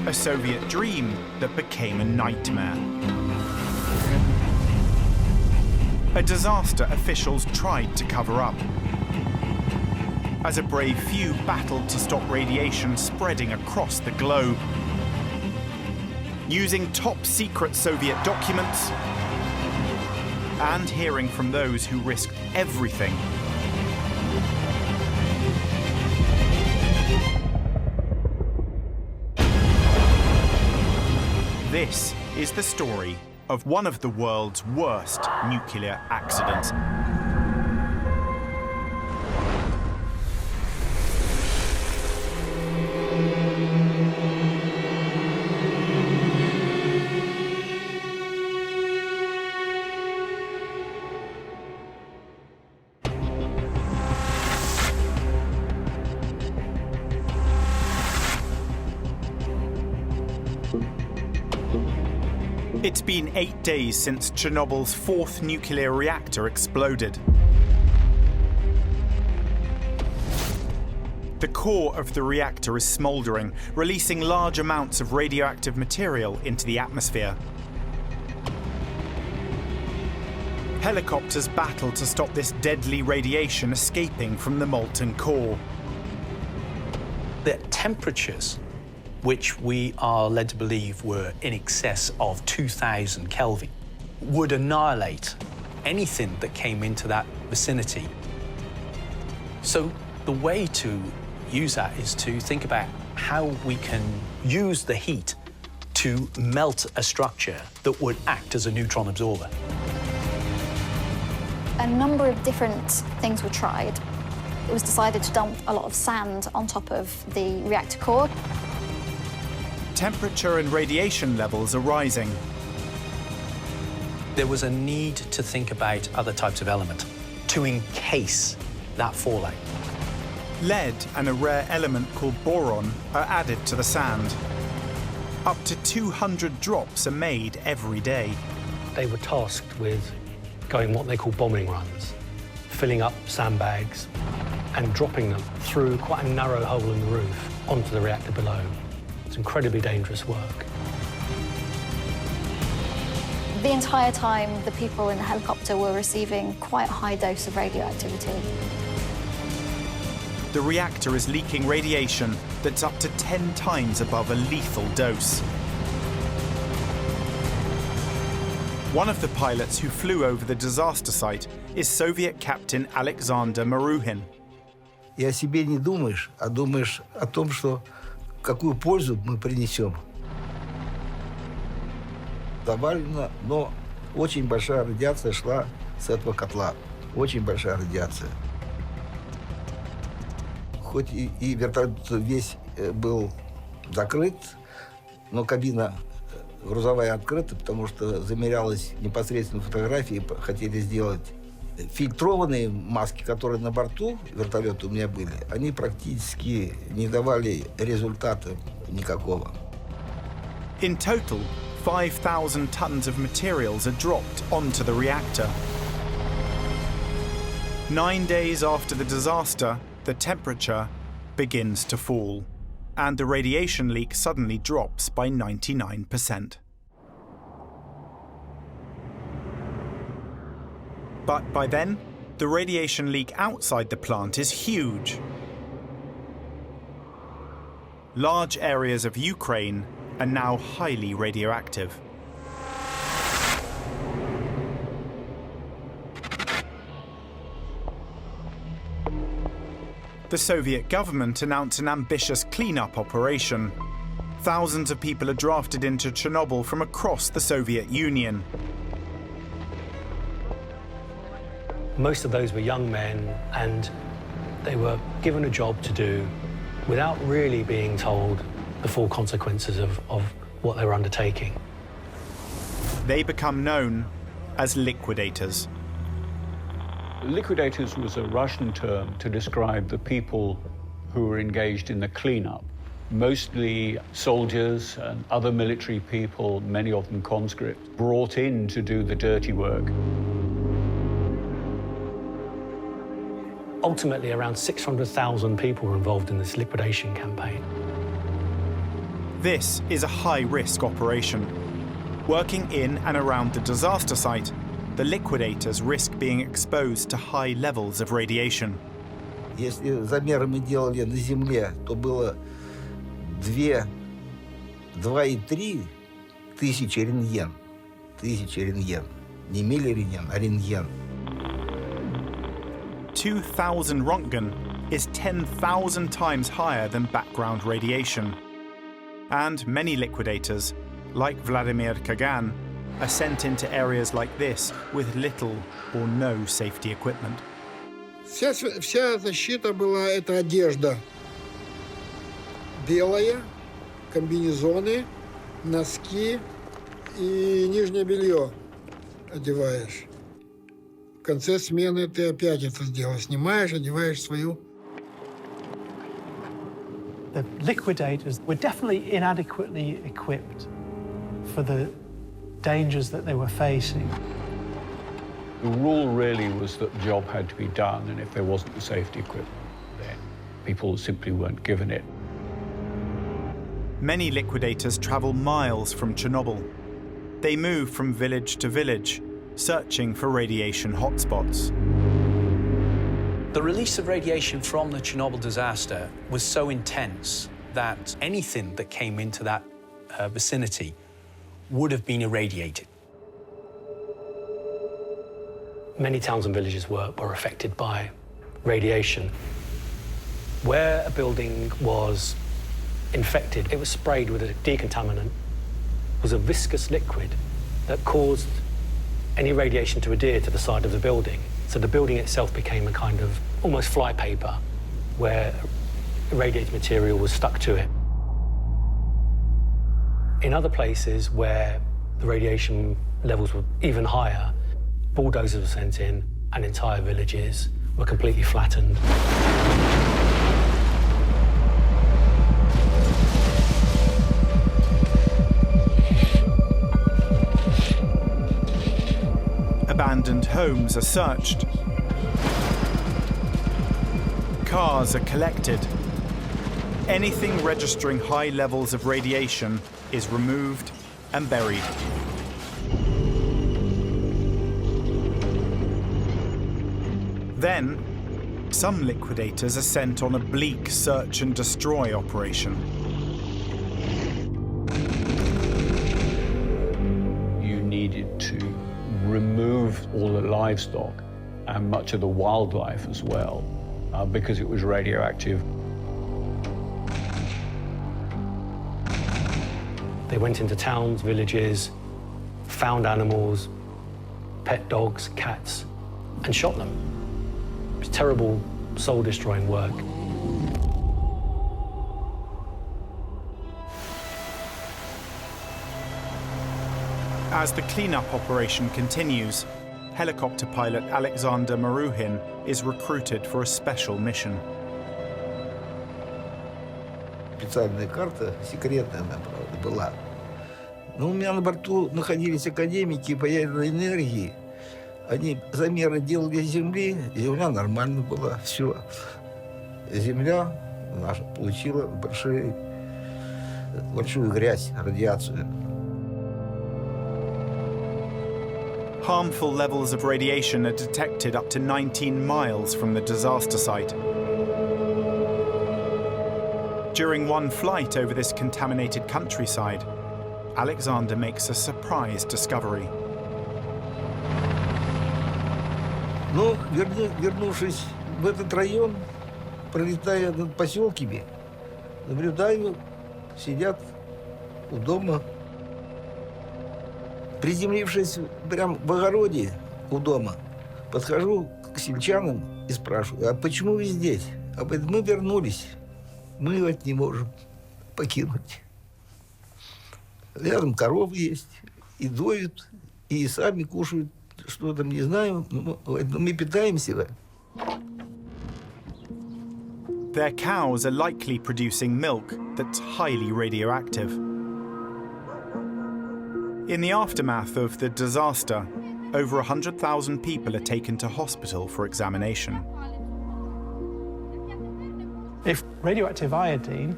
a Soviet dream that became a nightmare. A disaster officials tried to cover up, as a brave few battled to stop radiation spreading across the globe. Using top-secret Soviet documents and hearing from those who risked everything. This is the story of one of the world's worst nuclear accidents. It's been 8 days since Chernobyl's fourth nuclear reactor exploded. The core of the reactor is smouldering, releasing large amounts of radioactive material into the atmosphere. Helicopters battle to stop this deadly radiation escaping from the molten core. The temperatures, which we are led to believe were in excess of 2,000 Kelvin, would annihilate anything that came into that vicinity. So the way to use that is to think about how we can use the heat to melt a structure that would act as a neutron absorber. A number of different things were tried. It was decided to dump a lot of sand on top of the reactor core. Temperature and radiation levels are rising. There was a need to think about other types of element to encase that fallout. Lead and a rare element called boron are added to the sand. Up to 200 drops are made every day. They were tasked with going what they call bombing runs, filling up sandbags and dropping them through quite a narrow hole in the roof onto the reactor below. It's incredibly dangerous work. The entire time, the people in the helicopter were receiving quite a high dose of radioactivity. The reactor is leaking radiation that's up to 10 times above a lethal dose. One of the pilots who flew over the disaster site is Soviet Captain Alexander Maruhin. И о себе не думаешь, а думаешь о том, что какую пользу мы принесем. Завалено, но очень большая радиация шла с этого котла. Очень большая радиация. Хоть и вертолет весь был закрыт, но кабина грузовая открыта, потому что замерялась непосредственно фотографии, хотели сделать. Фильтрованные маски, которые на борту вертолета у меня были, они практически не давали результата никакого. In total, 5,000 tons of materials are dropped onto the reactor. 9 days after the disaster, the temperature begins to fall, and the radiation leak suddenly drops by 99%. But by then, the radiation leak outside the plant is huge. Large areas of Ukraine are now highly radioactive. The Soviet government announced an ambitious cleanup operation. Thousands of people are drafted into Chernobyl from across the Soviet Union. Most of those were young men, and they were given a job to do without really being told the full consequences of what they were undertaking. They become known as liquidators. Liquidators was a Russian term to describe the people who were engaged in the cleanup. Mostly soldiers and other military people, many of them conscripts, brought in to do the dirty work. Ultimately, around 600,000 people were involved in this liquidation campaign. This is a high-risk operation. Working in and around the disaster site, the liquidators risk being exposed to high levels of radiation. Если замеры мы делали на Земле, то было 2,3 тысячи рентген. Тысячи рентген. Не миллирентген, а рентген. 2,000 Röntgen is 10,000 times higher than background radiation. And many liquidators, like Vladimir Kagan, are sent into areas like this with little or no safety equipment. Вся защита была, это одежда. Белая, комбинезоны, носки и нижнее белье одеваешь. В конце смены ты опять это сделаешь. Снимаешь, одеваешь свою. The liquidators were definitely inadequately equipped for the dangers that they were facing. The rule really was that the job had to be done, and if there wasn't the safety equipment, then people simply weren't given it. Many liquidators travel miles from Chernobyl. They move from village to village, searching for radiation hotspots. The release of radiation from the Chernobyl disaster was so intense that anything that came into that vicinity would have been irradiated. Many towns and villages were affected by radiation. Where a building was infected, it was sprayed with a decontaminant. It was a viscous liquid that caused any radiation to adhere to the side of the building. So the building itself became a kind of almost flypaper where irradiated material was stuck to it. In other places where the radiation levels were even higher, bulldozers were sent in and entire villages were completely flattened. Abandoned homes are searched. Cars are collected. Anything registering high levels of radiation is removed and buried. Then, some liquidators are sent on a bleak search and destroy operation. You needed to remove all the livestock and much of the wildlife as well, because it was radioactive. They went into towns, villages, found animals, pet dogs, cats, and shot them. It was terrible, soul-destroying work. As the cleanup operation continues, helicopter pilot Alexander Maruhin is recruited for a special mission. Специальная карта, секретная она, правда, была. Но у меня на борту находились академики по ядерной энергии. Они замеры делали Земли, Земля нормально была, все. Земля наша получила большую грязь, радиацию. Harmful levels of radiation are detected up to 19 miles from the disaster site. During one flight over this contaminated countryside, Alexander makes a surprise discovery. Но, вернувшись в этот район, пролетая над поселками, наблюдаю, сидят у дома. Приземлившись прямо в огороде у дома, подхожу к сельчанам и спрашиваю, а почему вы здесь? А мы вернулись, мы вас не можем покинуть. Рядом коровы есть, и доют, и сами кушают, что там, не знаю, но мы питаемся. Their cows are likely producing milk that's highly radioactive. In the aftermath of the disaster, over 100,000 people are taken to hospital for examination. If radioactive iodine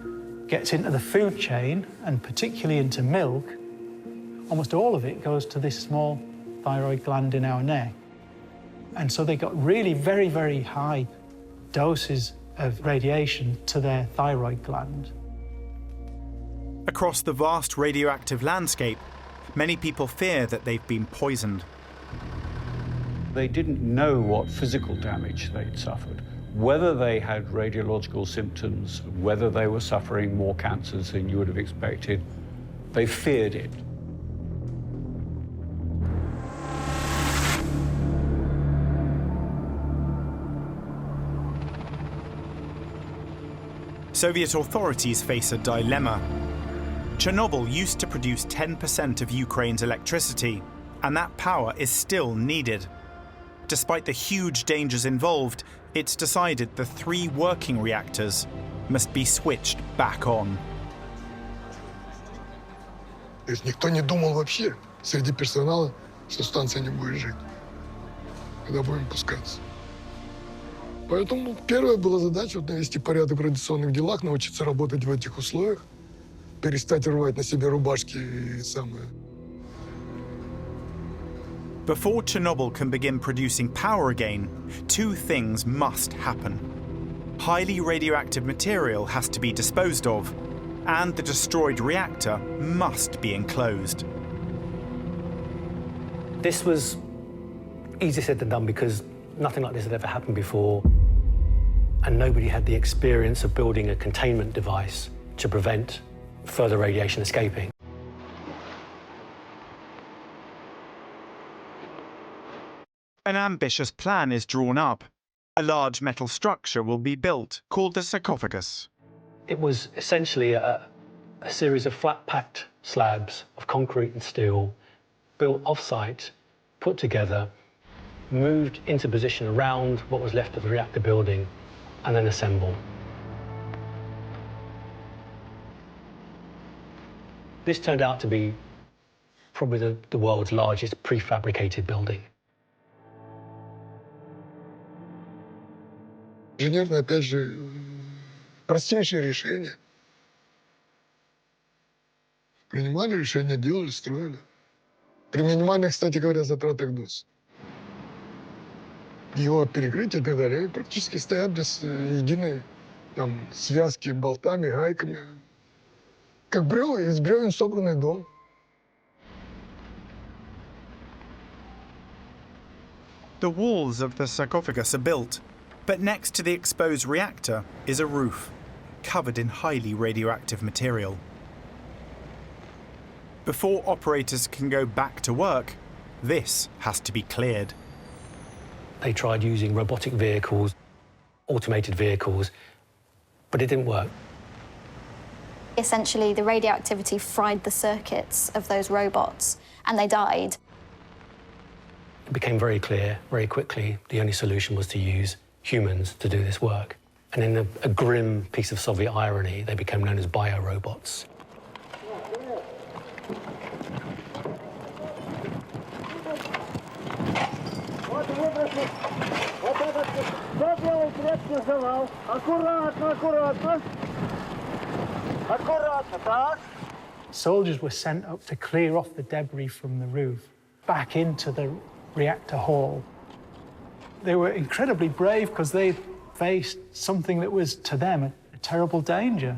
gets into the food chain, and particularly into milk, almost all of it goes to this small thyroid gland in our neck. And so they got really very, very high doses of radiation to their thyroid gland. Across the vast radioactive landscape, many people fear that they've been poisoned. They didn't know what physical damage they'd suffered, whether they had radiological symptoms, whether they were suffering more cancers than you would have expected. They feared it. Soviet authorities face a dilemma. Chernobyl used to produce 10% of Ukraine's electricity, and that power is still needed. Despite the huge dangers involved, it's decided the 3 working reactors must be switched back on. То есть никто не думал вообще среди персонала, что станция не будет жить, когда будем пускаться. Поэтому первая была задача навести порядок в радиационных делах, научиться работать в этих условиях, перестать рвать на себе рубашки и самое. Before Chernobyl can begin producing power again, 2 things must happen. Highly radioactive material has to be disposed of, and the destroyed reactor must be enclosed. This was easier said than done because nothing like this had ever happened before, and nobody had the experience of building a containment device to prevent further radiation escaping. An ambitious plan is drawn up. A large metal structure will be built, called the sarcophagus. It was essentially a series of flat-packed slabs of concrete and steel, built off-site, put together, moved into position around what was left of the reactor building, and then assembled. This turned out to be probably the world's largest prefabricated building. Инженерное, опять же, простейшее решение. Принимали решения, делали, строили. При минимальных, кстати говоря, затратах ДОС. Его перекрытие и так далее практически стоят без единой там, связки болтами, гайками. Как бревна, из бревен собранный дом. The walls of the sarcophagus are built, but next to the exposed reactor is a roof, covered in highly radioactive material. Before operators can go back to work, this has to be cleared. They tried using robotic vehicles, automated vehicles, but it didn't work. Essentially, the radioactivity fried the circuits of those robots, and they died. It became very clear very quickly the only solution was to use humans to do this work. And in a grim piece of Soviet irony, they became known as biorobots. Soldiers were sent up to clear off the debris from the roof, back into the reactor hall. They were incredibly brave because they faced something that was, to them, a terrible danger.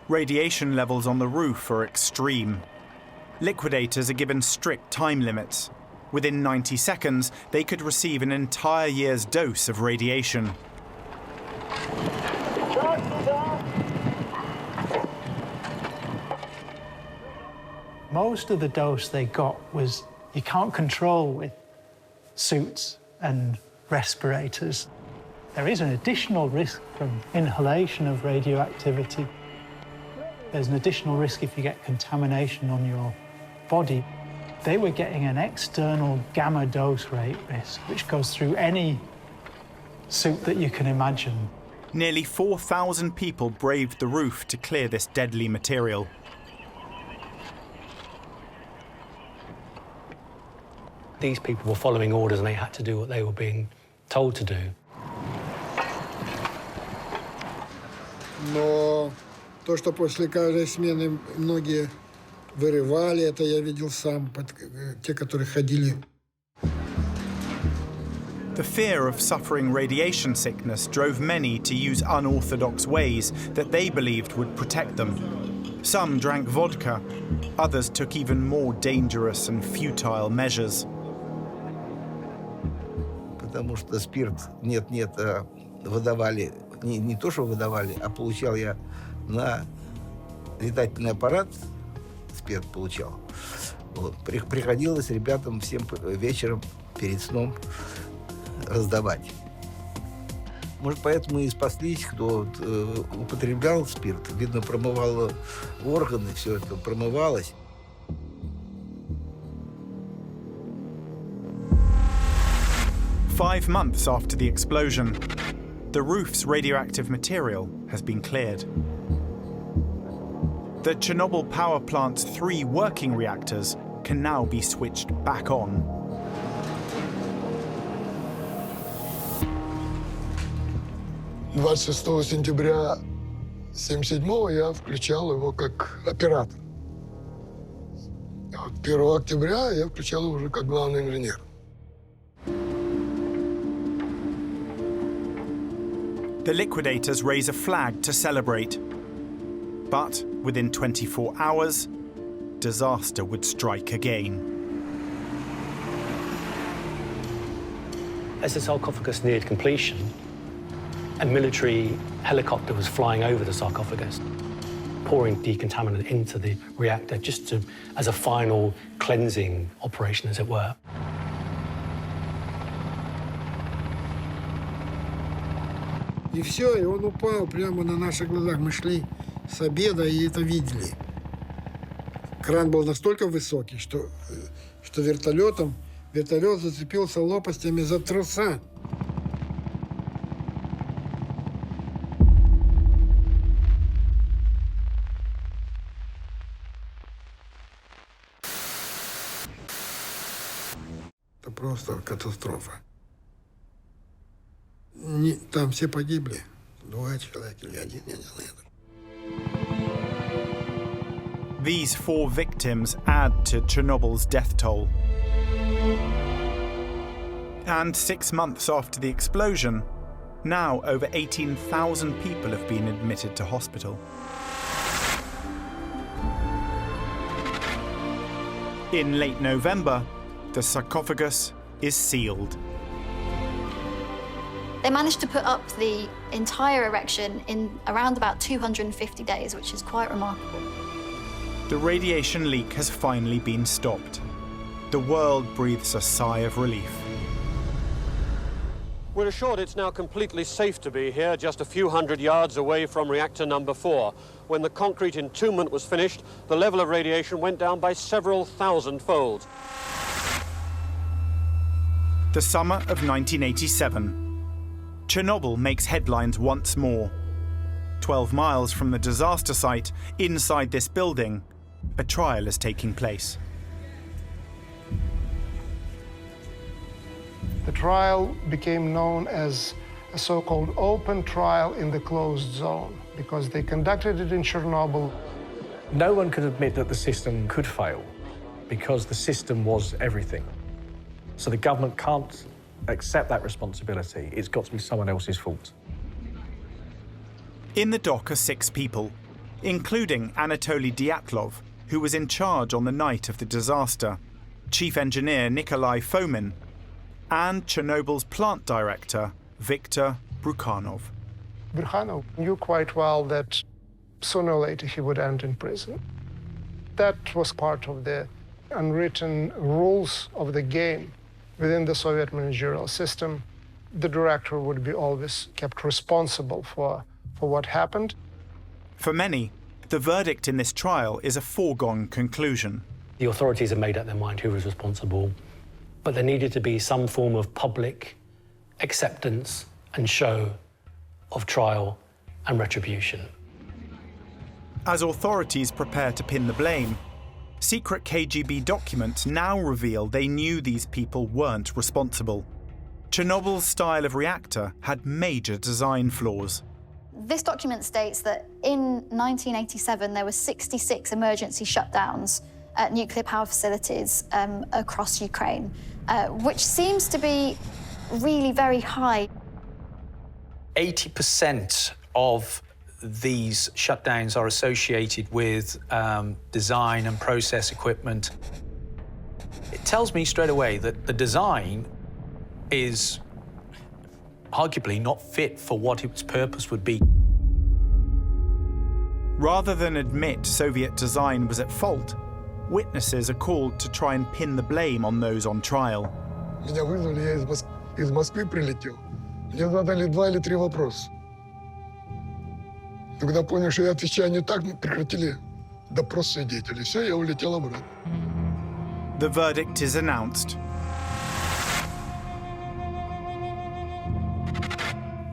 Radiation levels on the roof are extreme. Liquidators are given strict time limits. Within 90 seconds, they could receive an entire year's dose of radiation. Most of the dose they got was you can't control with suits and respirators. There is an additional risk from inhalation of radioactivity. There's an additional risk if you get contamination on your body. They were getting an external gamma dose rate risk, which goes through any suit that you can imagine. Nearly 4,000 people braved the roof to clear this deadly material. These people were following orders and they had to do what they were being told to do. Но то, что после каждой смены многие вырывали, это я видел сам, те, которые ходили. The fear of suffering radiation sickness drove many to use unorthodox ways that they believed would protect them. Some drank vodka, others took even more dangerous and futile measures. Потому что спирт нет-нет выдавали, не то, что выдавали, а получал я на летательный аппарат, спирт получал. Вот. Приходилось ребятам всем вечером перед сном раздавать. Может, поэтому и спаслись, кто употреблял спирт. Видно, промывало органы, все это промывалось. Five months after the explosion, the roof's radioactive material has been cleared. The Chernobyl power plant's 3 working reactors can now be switched back on. — 26 сентября 1977-го я включал его как оператор. А 1 октября я включал его уже как главный инженер. The liquidators raise a flag to celebrate. But within 24 hours, disaster would strike again. As the sarcophagus neared completion, a military helicopter was flying over the sarcophagus, pouring decontaminant into the reactor just as a final cleansing operation, as it were. И все, и он упал прямо на наших глазах. Мы шли с обеда и это видели. Кран был настолько высокий, что вертолет зацепился лопастями за троса. Это просто катастрофа. Там все погибли. 2 человека или 1, я не знаю. These 4 victims add to Chernobyl's death toll. And 6 months after the explosion, now over 18,000 people have been admitted to hospital. In late November, the sarcophagus is sealed. They managed to put up the entire erection in around about 250 days, which is quite remarkable. The radiation leak has finally been stopped. The world breathes a sigh of relief. We're assured it's now completely safe to be here, just a few hundred yards away from reactor number 4. When the concrete entombment was finished, the level of radiation went down by several thousand-fold. The summer of 1987. Chernobyl makes headlines once more. 12 miles from the disaster site, inside this building, a trial is taking place. The trial became known as a so-called open trial in the closed zone because they conducted it in Chernobyl. No one could admit that the system could fail because the system was everything. So the government can't accept that responsibility. It's got to be someone else's fault. In the dock are 6 people, including Anatoly Dyatlov, who was in charge on the night of the disaster, Chief Engineer Nikolai Fomin, and Chernobyl's plant director, Viktor Brukhanov. Brukhanov knew quite well that sooner or later he would end in prison. That was part of the unwritten rules of the game. Within the Soviet managerial system, the director would be always kept responsible for what happened. For many, the verdict in this trial is a foregone conclusion. The authorities had made up their mind who was responsible, but there needed to be some form of public acceptance and show of trial and retribution. As authorities prepare to pin the blame, secret KGB documents now reveal they knew these people weren't responsible. Chernobyl's style of reactor had major design flaws. This document states that in 1987 there were 66 emergency shutdowns at nuclear power facilities across Ukraine, which seems to be really very high. 80% of these shutdowns are associated with design and process equipment. It tells me straight away that the design is arguably not fit for what its purpose would be. Rather than admit Soviet design was at fault, witnesses are called to try and pin the blame on those on trial. Меня вызвали, я из Москвы прилетел. Мне задали 2 или 3 вопроса. Когда понял, что я отвечаю не так, мы прекратили допрос свидетелей. Все, я улетел обратно. The verdict is announced.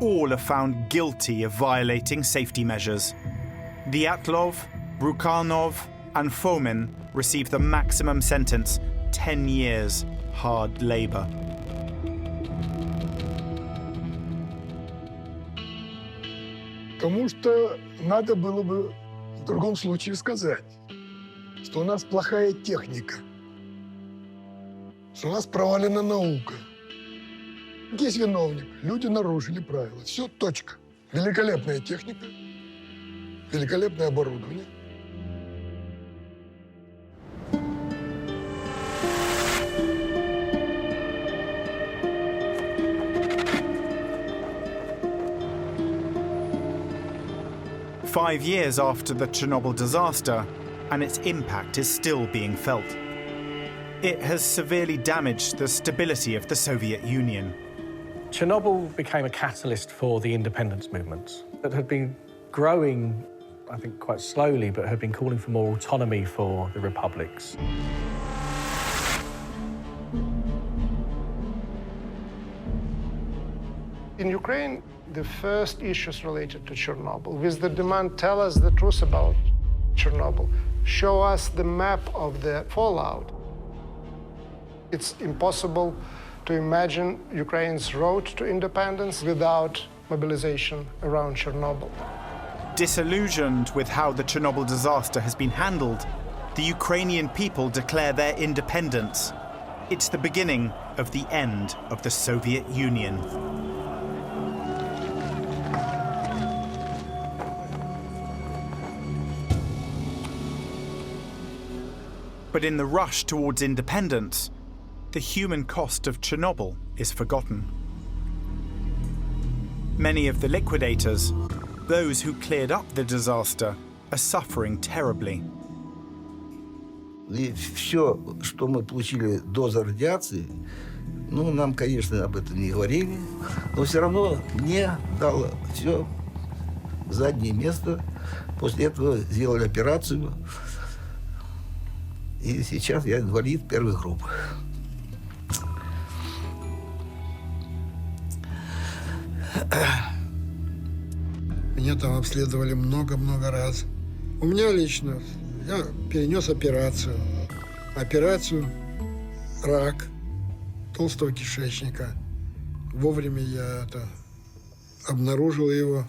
All are found guilty of violating safety measures. Dyatlov, Brukhanov, and Fomin received the maximum sentence, 10 years hard labor. Потому что надо было бы в другом случае сказать, что у нас плохая техника, что у нас провалена наука. Есть виновник, люди нарушили правила. Все, точка. Великолепная техника, великолепное оборудование. Five years after the Chernobyl disaster, and its impact is still being felt. It has severely damaged the stability of the Soviet Union. Chernobyl became a catalyst for the independence movements that had been growing, I think, quite slowly, but had been calling for more autonomy for the republics. In Ukraine, the first issues related to Chernobyl, with the demand, tell us the truth about Chernobyl. Show us the map of the fallout. It's impossible to imagine Ukraine's road to independence without mobilization around Chernobyl. Disillusioned with how the Chernobyl disaster has been handled, the Ukrainian people declare their independence. It's the beginning of the end of the Soviet Union. But in the rush towards independence, the human cost of Chernobyl is forgotten. Many of the liquidators, those who cleared up the disaster, are suffering terribly. И все, что мы получили доза радиации, ну, нам, конечно, об этом не говорили, но все равно мне дало все заднее место. После этого сделали операцию, и сейчас я инвалид первой группы. Меня там обследовали много-много раз. У меня лично, я перенес операцию. Операцию рак толстого кишечника. Вовремя я обнаружил его.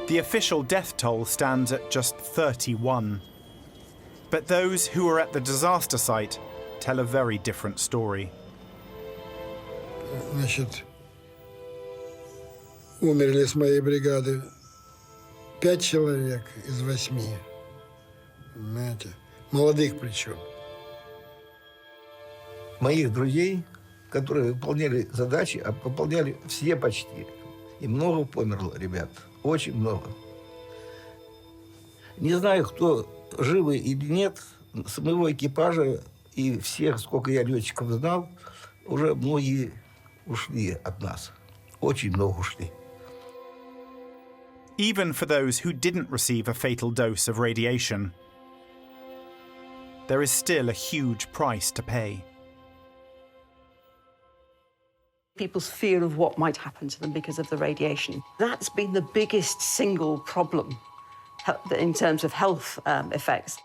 The official death toll stands at just 31. But those who were at the disaster site tell a very different story. Значит, умерли с моей бригады 5 человек из 8. Понимаете? Молодых причем. Моих друзей, которые выполняли задачи, а выполняли все почти. И много померло, ребят. Очень много. Не знаю, кто живы или нет, с моего экипажа и всех, сколько я летчиков знал, уже многие ушли от нас. Очень много ушли. Even for those who didn't receive a fatal dose of radiation, there is still a huge price to pay. People's fear of what might happen to them because of the radiation. That's been the biggest single problem in terms of health effects.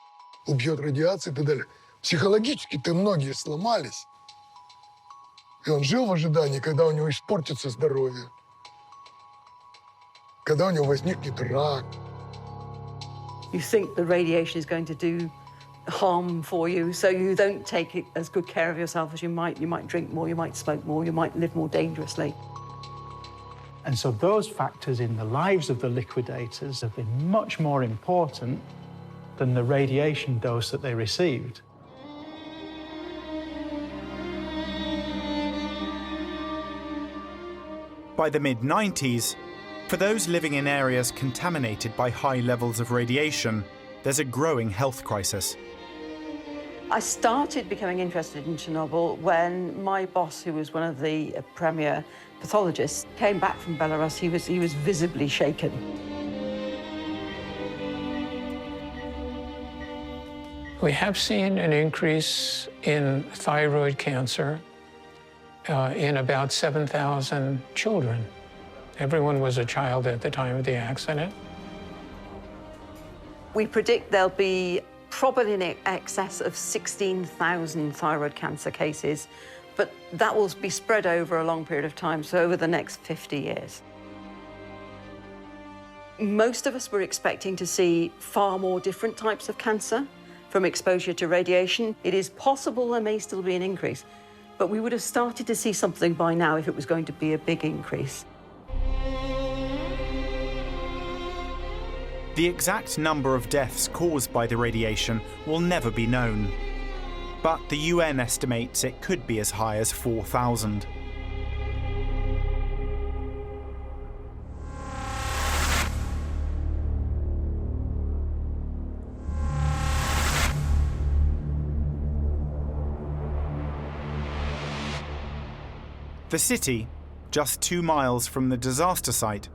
Убьет радиация и так далее. Психологически-то многие сломались. И он жил в ожидании, когда у него испортится здоровье, когда у него возникнет рак. You think the radiation is going to do harm for you, so you don't take as good care of yourself as you might. You might drink more, you might smoke more, you might live more dangerously. And so those factors in the lives of the liquidators have been much more important than the radiation dose that they received. By the mid-90s, for those living in areas contaminated by high levels of radiation, there's a growing health crisis. I started becoming interested in Chernobyl when my boss, who was one of the premier pathologists, came back from Belarus. He was visibly shaken. We have seen an increase in thyroid cancer in about 7,000 children. Everyone was a child at the time of the accident. We predict there'll be probably in excess of 16,000 thyroid cancer cases, but that will be spread over a long period of time, so over the next 50 years. Most of us were expecting to see far more different types of cancer from exposure to radiation. It is possible there may still be an increase, but we would have started to see something by now if it was going to be a big increase. The exact number of deaths caused by the radiation will never be known, but the UN estimates it could be as high as 4,000. The city, just 2 miles from the disaster site,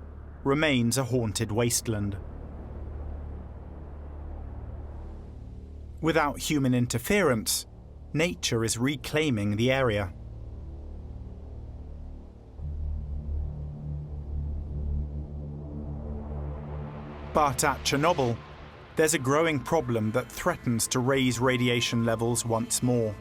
remains a haunted wasteland. Without human interference, nature is reclaiming the area. But at Chernobyl, there's a growing problem that threatens to raise radiation levels once more.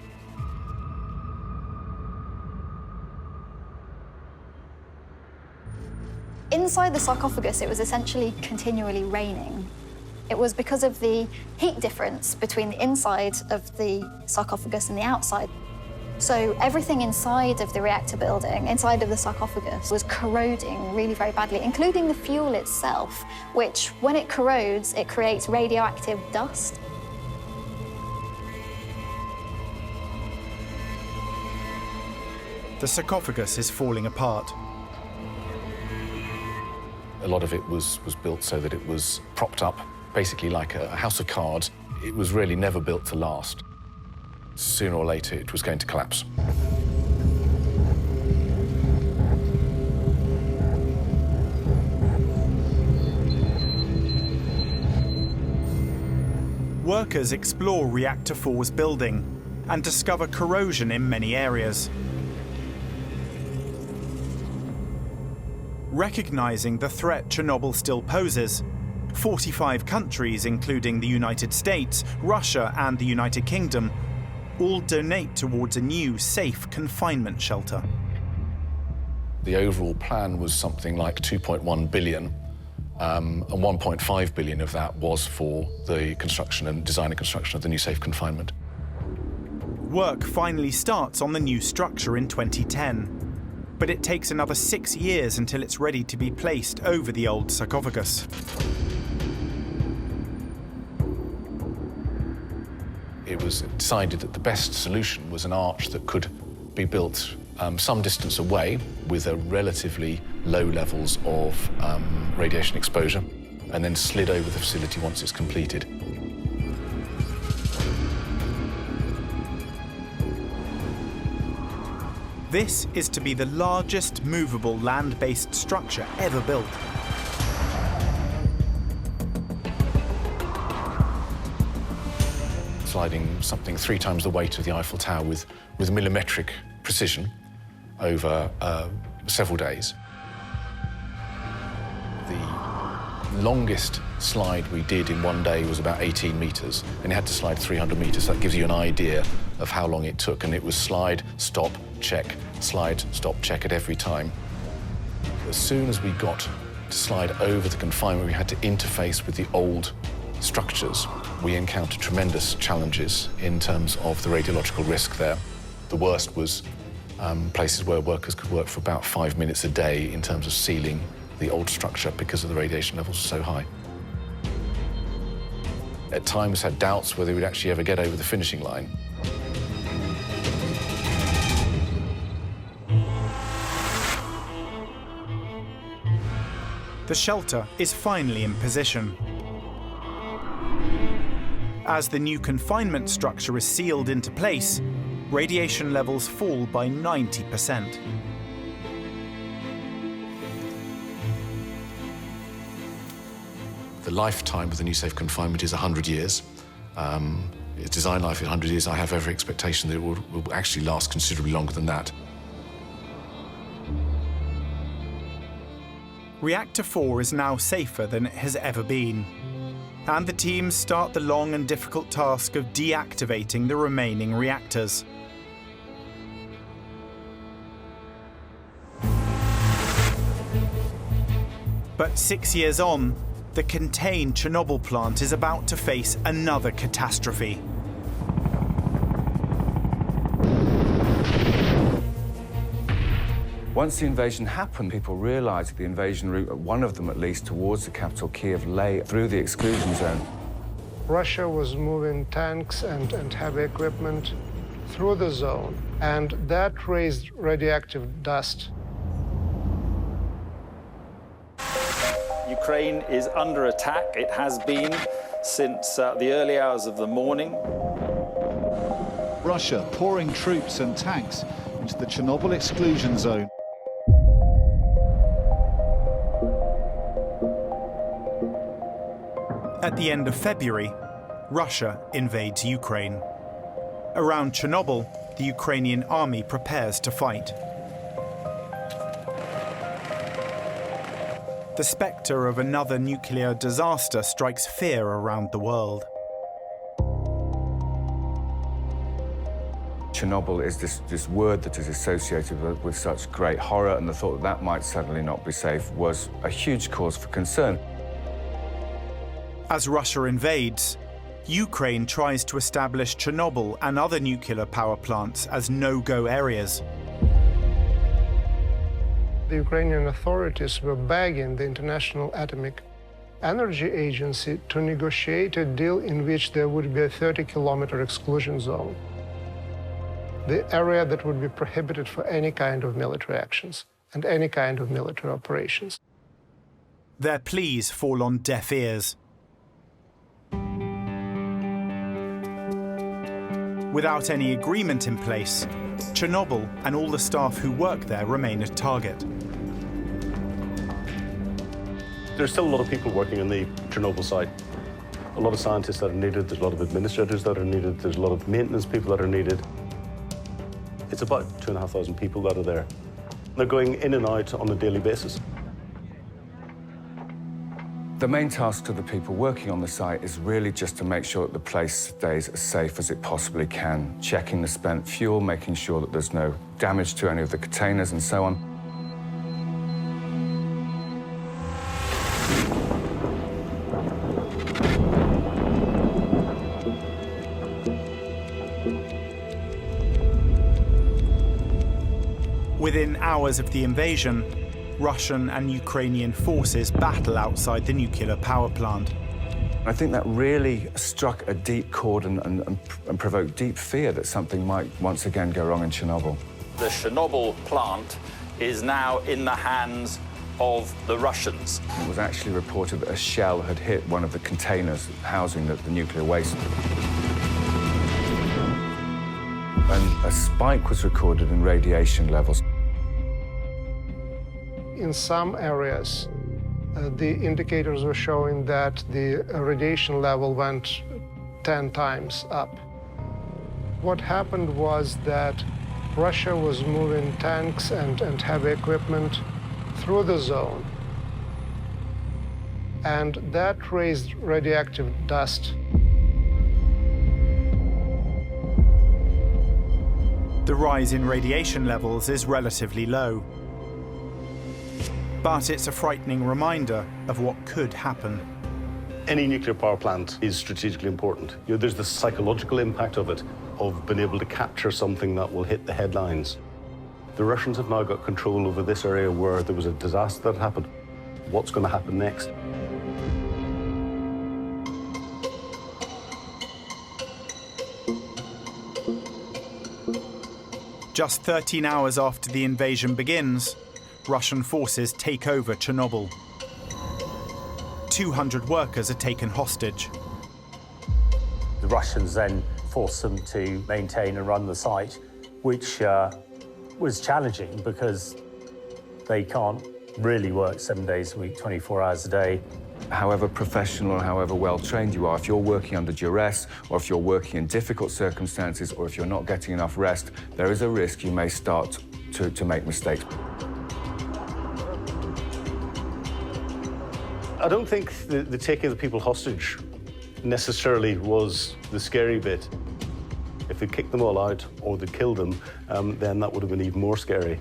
Inside the sarcophagus, it was essentially continually raining. It was because of the heat difference between the inside of the sarcophagus and the outside. So everything inside of the reactor building, inside of the sarcophagus, was corroding really very badly, including the fuel itself, which, when it corrodes, it creates radioactive dust. The sarcophagus is falling apart. A lot of it was built so that it was propped up, basically like a house of cards. It was really never built to last. Sooner or later, it was going to collapse. Workers explore Reactor 4's building and discover corrosion in many areas. Recognizing the threat Chernobyl still poses, 45 countries, including the United States, Russia and the United Kingdom, all donate towards a new, safe confinement shelter. The overall plan was something like 2.1 billion, and 1.5 billion of that was for the construction and design and construction of the new safe confinement. Work finally starts on the new structure in 2010. But it takes another 6 years until it's ready to be placed over the old sarcophagus. It was decided that the best solution was an arch that could be built some distance away with a relatively low levels of radiation exposure and then slid over the facility once it's completed. This is to be the largest movable land-based structure ever built. Sliding something 3 times the weight of the Eiffel Tower with millimetric precision over several days. The longest slide we did in one day was about 18 metres, and it had to slide 300 metres. So that gives you an idea of how long it took. And it was slide, stop, check, slide, stop, check at every time. As soon as we got to slide over the confinement, we had to interface with the old structures. We encountered tremendous challenges in terms of the radiological risk there. The worst was places where workers could work for about 5 minutes a day in terms of sealing the old structure because of the radiation levels were so high. At times had doubts whether we'd actually ever get over the finishing line. The shelter is finally in position. As the new confinement structure is sealed into place, radiation levels fall by 90%. The lifetime of the new safe confinement is 100 years. Its design life is 100 years. I have every expectation that it will actually last considerably longer than that. Reactor 4 is now safer than it has ever been, and the teams start the long and difficult task of deactivating the remaining reactors. But 6 years on, the contained Chernobyl plant is about to face another catastrophe. Once the invasion happened, people realized that the invasion route, one of them at least, towards the capital Kiev, lay through the exclusion zone. Russia was moving tanks and heavy equipment through the zone, and that raised radioactive dust. Ukraine is under attack. It has been since the early hours of the morning. Russia pouring troops and tanks into the Chernobyl exclusion zone. At the end of February, Russia invades Ukraine. Around Chernobyl, the Ukrainian army prepares to fight. The spectre of another nuclear disaster strikes fear around the world. Chernobyl is this word that is associated with such great horror, and the thought that that might suddenly not be safe was a huge cause for concern. As Russia invades, Ukraine tries to establish Chernobyl and other nuclear power plants as no-go areas. The Ukrainian authorities were begging the International Atomic Energy Agency to negotiate a deal in which there would be a 30-kilometer exclusion zone, the area that would be prohibited for any kind of military actions and any kind of military operations. Their pleas fall on deaf ears. Without any agreement in place, Chernobyl and all the staff who work there remain a target. There's still a lot of people working on the Chernobyl site. A lot of scientists that are needed, there's a lot of administrators that are needed, there's a lot of maintenance people that are needed. It's about 2,500 people that are there. They're going in and out on a daily basis. The main task to the people working on the site is really just to make sure that the place stays as safe as it possibly can, checking the spent fuel, making sure that there's no damage to any of the containers and so on. Within hours of the invasion, Russian and Ukrainian forces battle outside the nuclear power plant. I think that really struck a deep chord and provoked deep fear that something might once again go wrong in Chernobyl. The Chernobyl plant is now in the hands of the Russians. It was actually reported that a shell had hit one of the containers housing the nuclear waste. And a spike was recorded in radiation levels. In some areas, the indicators were showing that the radiation level went 10 times up. What happened was that Russia was moving tanks and heavy equipment through the zone. and that raised radioactive dust. The rise in radiation levels is relatively low, but it's a frightening reminder of what could happen. Any nuclear power plant is strategically important. There's the psychological impact of it, of being able to capture something that will hit the headlines. The Russians have now got control over this area where there was a disaster that happened. What's going to happen next? Just 13 hours after the invasion begins, Russian forces take over Chernobyl. 200 workers are taken hostage. The Russians then forced them to maintain and run the site, which was challenging because they can't really work 7 days a week, 24 hours a day. However professional and however well-trained you are, if you're working under duress, or if you're working in difficult circumstances, or if you're not getting enough rest, there is a risk you may start to make mistakes. I don't think the taking of the people hostage necessarily was the scary bit. If they'd kicked them all out or they'd killed them, then that would have been even more scary.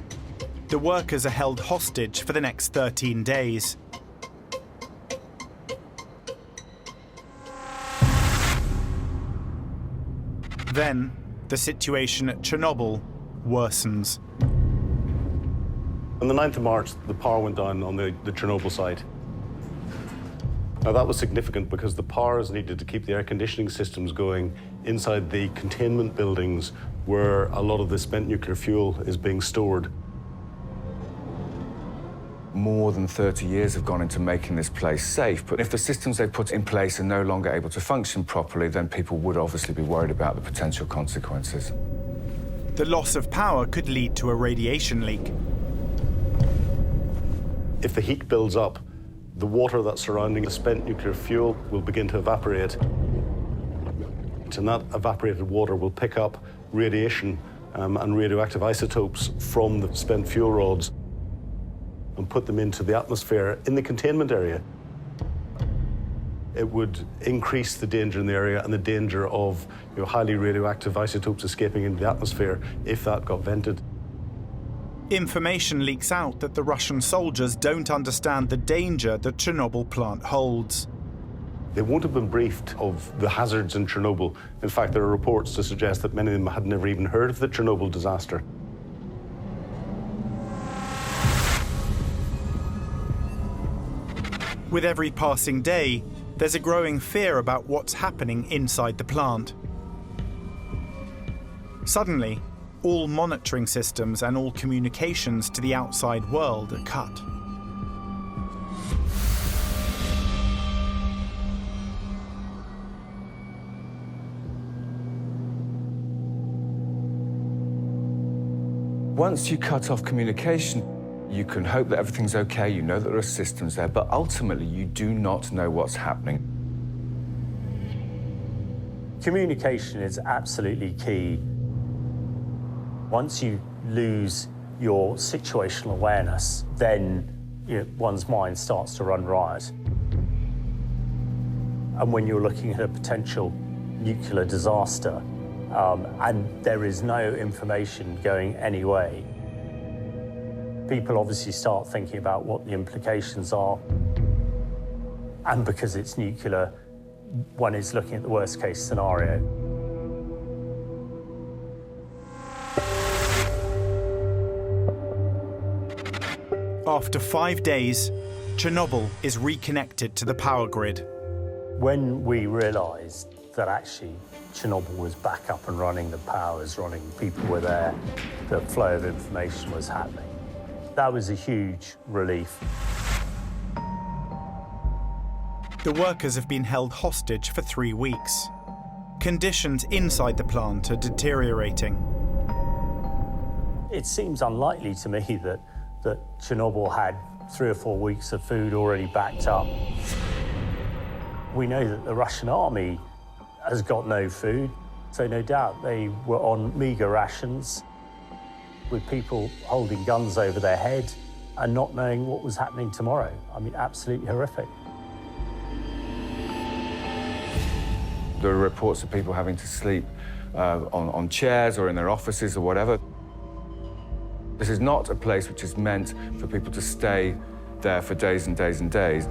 The workers are held hostage for the next 13 days. Then, the situation at Chernobyl worsens. On the 9th of March, the power went down on the Chernobyl site. Now, that was significant because the power is needed to keep the air conditioning systems going inside the containment buildings where a lot of the spent nuclear fuel is being stored. More than 30 years have gone into making this place safe, but if the systems they put in place are no longer able to function properly, then people would obviously be worried about the potential consequences. The loss of power could lead to a radiation leak. If the heat builds up, the water that's surrounding the spent nuclear fuel will begin to evaporate. And that evaporated water will pick up radiation and radioactive isotopes from the spent fuel rods and put them into the atmosphere in the containment area. It would increase the danger in the area and the danger of highly radioactive isotopes escaping into the atmosphere if that got vented. Information leaks out that the Russian soldiers don't understand the danger the Chernobyl plant holds. They won't have been briefed of the hazards in Chernobyl. In fact, there are reports to suggest that many of them had never even heard of the Chernobyl disaster. With every passing day, there's a growing fear about what's happening inside the plant. Suddenly, all monitoring systems and all communications to the outside world are cut. Once you cut off communication, you can hope that everything's okay, you know that there are systems there, but ultimately you do not know what's happening. Communication is absolutely key. Once you lose your situational awareness, then one's mind starts to run riot. And when you're looking at a potential nuclear disaster, and there is no information going any way, people obviously start thinking about what the implications are. And because it's nuclear, one is looking at the worst case scenario. After 5 days, Chernobyl is reconnected to the power grid. When we realised that actually Chernobyl was back up and running, the power was running, people were there, the flow of information was happening, that was a huge relief. The workers have been held hostage for 3 weeks. Conditions inside the plant are deteriorating. It seems unlikely to me that Chernobyl had 3 or 4 weeks of food already backed up. We know that the Russian army has got no food, so no doubt they were on meagre rations, with people holding guns over their head and not knowing what was happening tomorrow. I mean, absolutely horrific. There are reports of people having to sleep on chairs or in their offices or whatever. This is not a place which is meant for people to stay there for days and days and days.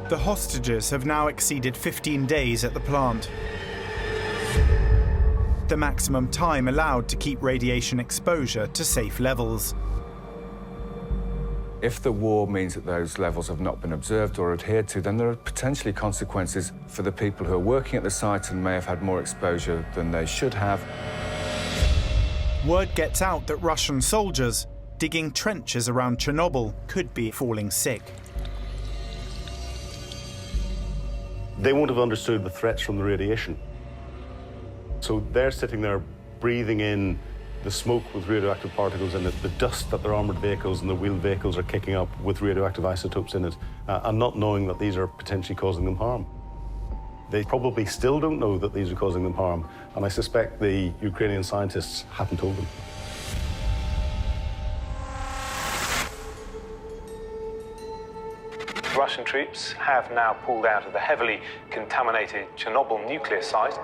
The hostages have now exceeded 15 days at the plant. The maximum time allowed to keep radiation exposure to safe levels. If the war means that those levels have not been observed or adhered to, then there are potentially consequences for the people who are working at the site and may have had more exposure than they should have. Word gets out that Russian soldiers digging trenches around Chernobyl could be falling sick. They won't have understood the threats from the radiation. So they're sitting there breathing in the smoke with radioactive particles in it, the dust that their armoured vehicles and their wheeled vehicles are kicking up with radioactive isotopes in it, and not knowing that these are potentially causing them harm. They probably still don't know that these are causing them harm, and I suspect the Ukrainian scientists haven't told them. Russian troops have now pulled out of the heavily contaminated Chernobyl nuclear site.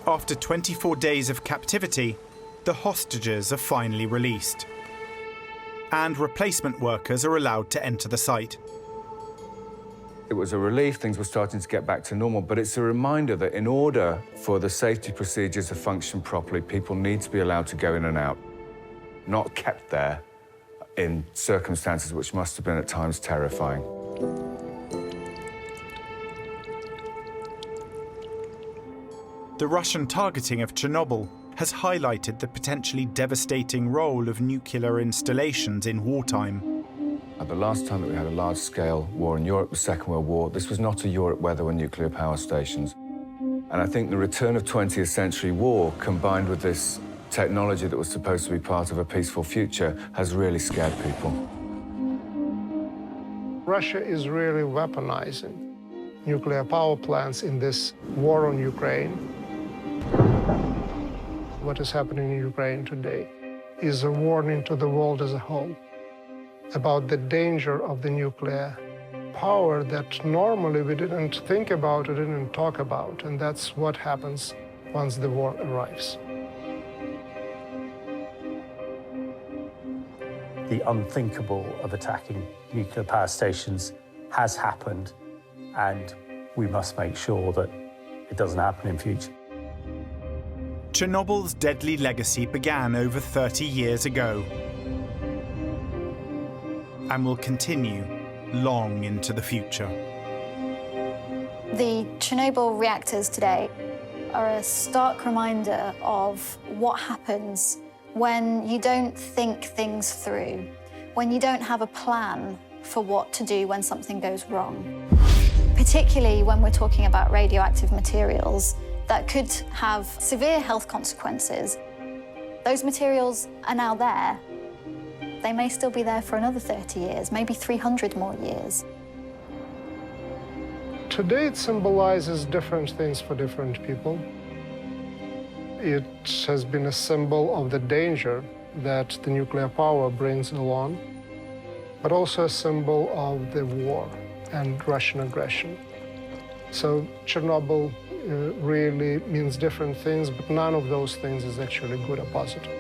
After 24 days of captivity, the hostages are finally released. And replacement workers are allowed to enter the site. It was a relief, things were starting to get back to normal, but it's a reminder that in order for the safety procedures to function properly, people need to be allowed to go in and out, not kept there in circumstances which must have been at times terrifying. The Russian targeting of Chernobyl has highlighted the potentially devastating role of nuclear installations in wartime. The last time that we had a large-scale war in Europe, the Second World War, this was not a Europe where there were nuclear power stations. And I think the return of 20th century war, combined with this technology that was supposed to be part of a peaceful future, has really scared people. Russia is really weaponizing nuclear power plants in this war on Ukraine. What is happening in Ukraine today is a warning to the world as a whole about the danger of the nuclear power that normally we didn't think about or didn't talk about, and that's what happens once the war arrives. The unthinkable of attacking nuclear power stations has happened, and we must make sure that it doesn't happen in future. Chernobyl's deadly legacy began over 30 years ago and will continue long into the future. The Chernobyl reactors today are a stark reminder of what happens when you don't think things through, when you don't have a plan for what to do when something goes wrong. Particularly when we're talking about radioactive materials that could have severe health consequences. Those materials are now there. They may still be there for another 30 years, maybe 300 more years. Today it symbolizes different things for different people. It has been a symbol of the danger that the nuclear power brings along, but also a symbol of the war and Russian aggression. So Chernobyl really means different things, but none of those things is actually good or positive.